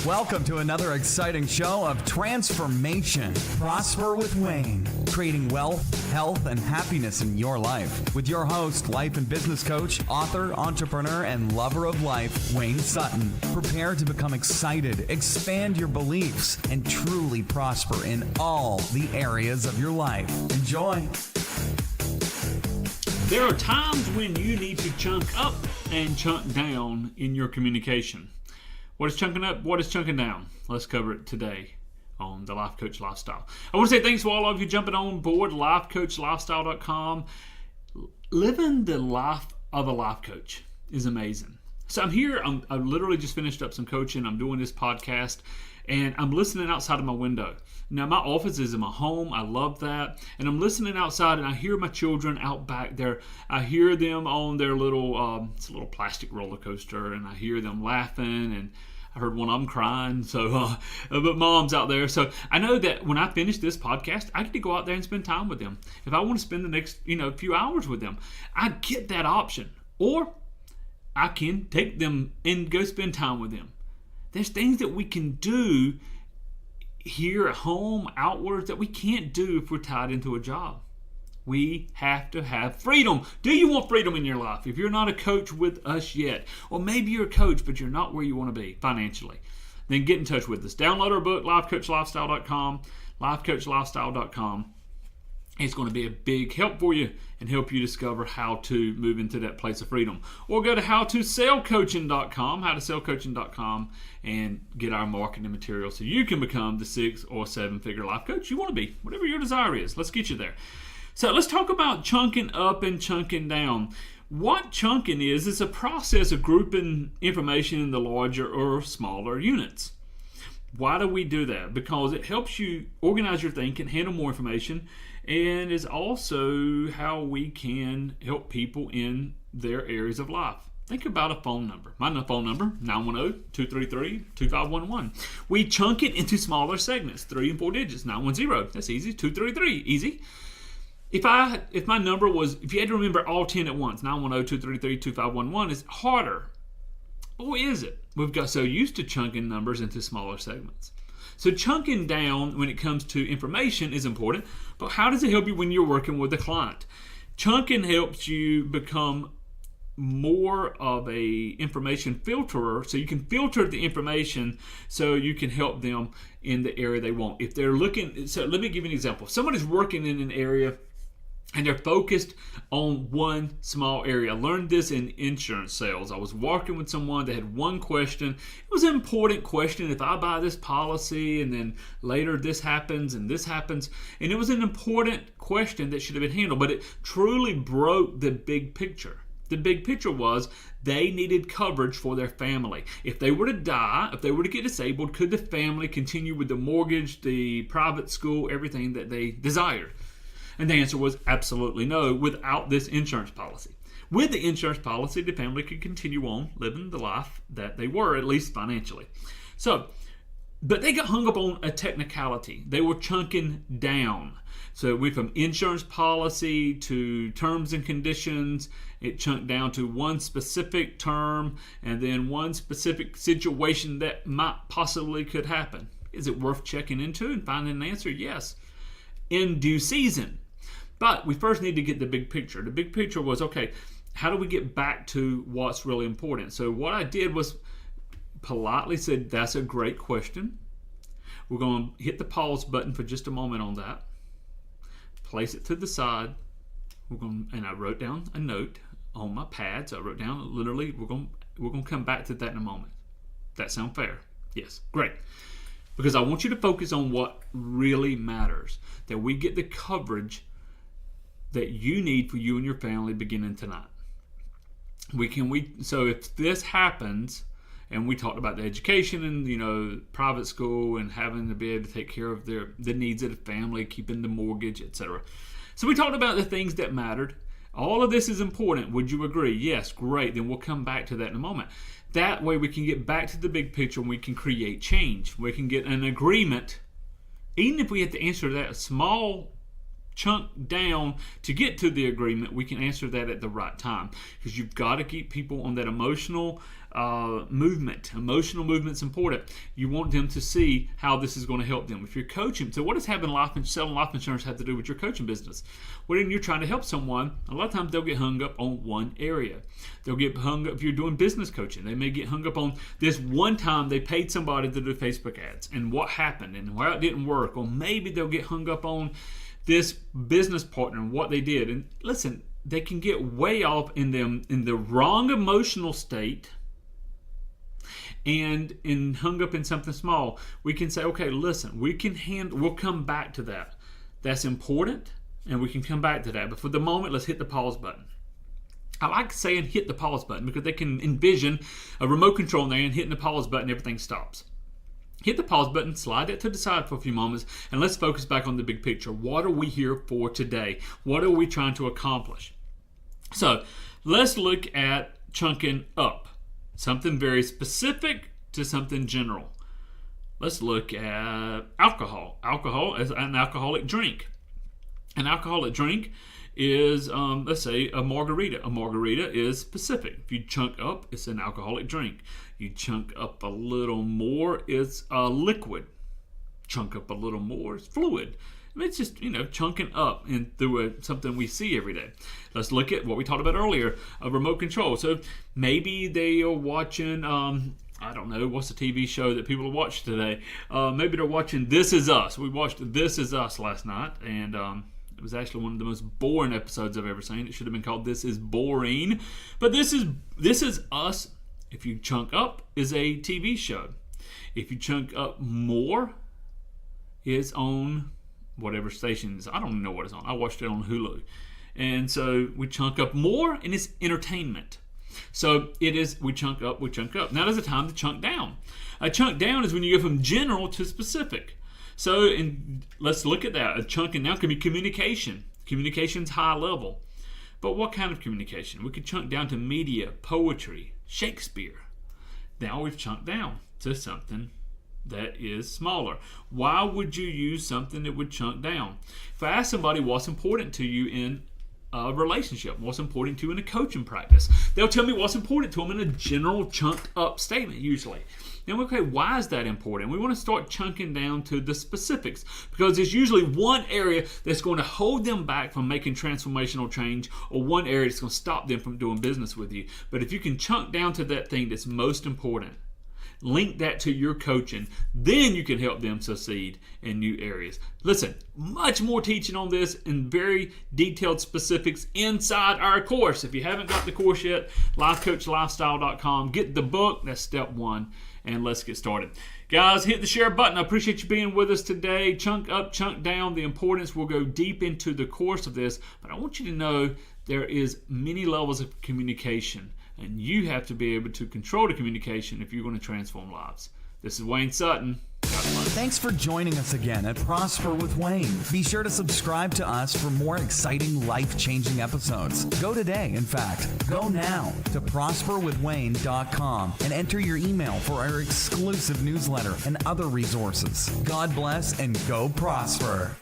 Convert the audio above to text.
Welcome to another exciting show of transformation. Prosper with Wayne, creating wealth, health, and happiness in your life. With your host, life and business coach, author, entrepreneur, and lover of life, Wayne Sutton. Prepare to become excited, expand your beliefs, and truly prosper in all the areas of your life. Enjoy. There are times when you need to chunk up and chunk down in your communication. What is chunking up? What is chunking down? Let's cover it today on the Life Coach Lifestyle. I want to say thanks for all of you jumping on board, lifecoachlifestyle.com. Living the life of a life coach is amazing. So I'm here. I literally just finished up some coaching. I'm doing this podcast, and I'm listening outside of my window. Now, my office is in my home. I love that. And I'm listening outside, and I hear my children out back there. I hear them on their little, it's a little plastic roller coaster, and I hear them laughing, and I heard one of them crying. So, but Mom's out there. So I know that when I finish this podcast, I get to go out there and spend time with them. If I want to spend the next, few hours with them, I get that option. Or I can take them and go spend time with them. There's things that we can do here at home, outwards, that we can't do if we're tied into a job. We have to have freedom. Do you want freedom in your life? If you're not a coach with us yet, or maybe you're a coach, but you're not where you want to be financially, then get in touch with us. Download our book, lifecoachlifestyle.com, lifecoachlifestyle.com. It's going to be a big help for you and help you discover how to move into that place of freedom. Or go to howtosellcoaching.com, and get our marketing material so you can become the 6 or 7 figure life coach you want to be, whatever your desire is. Let's get you there. So let's talk about chunking up and chunking down. What chunking is, it's a process of grouping information into larger or smaller units. Why do we do that? Because it helps you organize your thinking, handle more information, and is also how we can help people in their areas of life. Think about a phone number. My phone number, 910-233-2511. We chunk it into smaller segments, 3 and 4 digits, 910. That's easy. 233, easy. If my number was, if you had to remember all 10 at once, 910-233-2511, is harder. Or is it? We've got so used to chunking numbers into smaller segments. So chunking down when it comes to information is important, but how does it help you when you're working with a client? Chunking helps you become more of a information filterer, so you can filter the information so you can help them in the area they want. If they're looking, so let me give you an example. If somebody's working in an area and they're focused on one small area. I learned this in insurance sales. I was working with someone that had one question. It was an important question. If I buy this policy and then later this happens and this happens, and it was an important question that should have been handled, but it truly broke the big picture. The big picture was they needed coverage for their family. If they were to die, if they were to get disabled, could the family continue with the mortgage, the private school, everything that they desired? And the answer was absolutely no without this insurance policy. With the insurance policy, the family could continue on living the life that they were, at least financially. So, but they got hung up on a technicality. They were chunking down. So it went from insurance policy to terms and conditions. It chunked down to one specific term and then one specific situation that might possibly could happen. Is it worth checking into and finding an answer? Yes. In due season. But we first need to get the big picture. The big picture was, okay, how do we get back to what's really important? So what I did was politely said, that's a great question. We're going to hit the pause button for just a moment on that. Place it to the side. And I wrote down a note on my pad. So I wrote down literally, we're going to come back to that in a moment. That sound fair? Yes, great. Because I want you to focus on what really matters. That we get the coverage that you need for you and your family beginning tonight. So if this happens, and we talked about the education and private school and having to be able to take care of the needs of the family, keeping the mortgage, etc. So we talked about the things that mattered. All of this is important. Would you agree? Yes, great. Then we'll come back to that in a moment. That way we can get back to the big picture and we can create change. We can get an agreement, even if we have to answer that small chunk down to get to the agreement, we can answer that at the right time, because you've got to keep people on that emotional movement. Emotional movement's important. You want them to see how this is going to help them. If you're coaching, so what does selling life insurance have to do with your coaching business? When you're trying to help someone, a lot of times they'll get hung up on one area. They'll get hung up if you're doing business coaching. They may get hung up on this one time they paid somebody to do Facebook ads and what happened and why it didn't work. Or maybe they'll get hung up on this business partner and what they did. And listen, they can get way off in the wrong emotional state and hung up in something small. We can say, okay, listen, we'll come back to that. That's important, and we can come back to that. But for the moment, let's hit the pause button. I like saying hit the pause button because they can envision a remote control in there, and hitting the pause button, everything stops. Hit the pause button, slide that to the side for a few moments, and let's focus back on the big picture. What are we here for today? What are we trying to accomplish? So let's look at chunking up. Something very specific to something general. Let's look at alcohol. Alcohol is an alcoholic drink. An alcoholic drink is, let's say, a margarita. A margarita is specific. If you chunk up, it's an alcoholic drink. You chunk up a little more, it's a liquid. Chunk up a little more, it's fluid. It's just, chunking up and through something we see every day. Let's look at what we talked about earlier, a remote control. So maybe they are watching, I don't know, what's the TV show that people watch today? Maybe they're watching This Is Us. We watched This Is Us last night, and it was actually one of the most boring episodes I've ever seen. It should have been called This Is Boring. But This Is Us, if you chunk up, is a TV show. If you chunk up more, it's on whatever stations. I don't know what it's on. I watched it on Hulu. And so we chunk up more, and it's entertainment. So it is, we chunk up. Now there's a time to chunk down. A chunk down is when you go from general to specific. So let's look at that. A chunking down can be communication. Communication's high level. But what kind of communication? We could chunk down to media, poetry, Shakespeare. Now we've chunked down to something that is smaller. Why would you use something that would chunk down? If I ask somebody what's important to you in a relationship, what's important to you in a coaching practice, they'll tell me what's important to them in a general chunked up statement usually. Then okay, why is that important? We want to start chunking down to the specifics, because there's usually one area that's going to hold them back from making transformational change, or one area that's going to stop them from doing business with you. But if you can chunk down to that thing that's most important, link that to your coaching, then you can help them succeed in new areas. Listen, much more teaching on this in very detailed specifics inside our course. If you haven't got the course yet, lifecoachlifestyle.com. Get the book. That's step one. And let's get started. Guys, hit the share button. I appreciate you being with us today. Chunk up, chunk down, the importance. We'll go deep into the course of this, but I want you to know there is many levels of communication, and you have to be able to control the communication if you're going to transform lives. This is Wayne Sutton. Thanks for joining us again at Prosper with Wayne. Be sure to subscribe to us for more exciting, life-changing episodes. Go today, in fact. Go now to prosperwithwayne.com and enter your email for our exclusive newsletter and other resources. God bless and go prosper.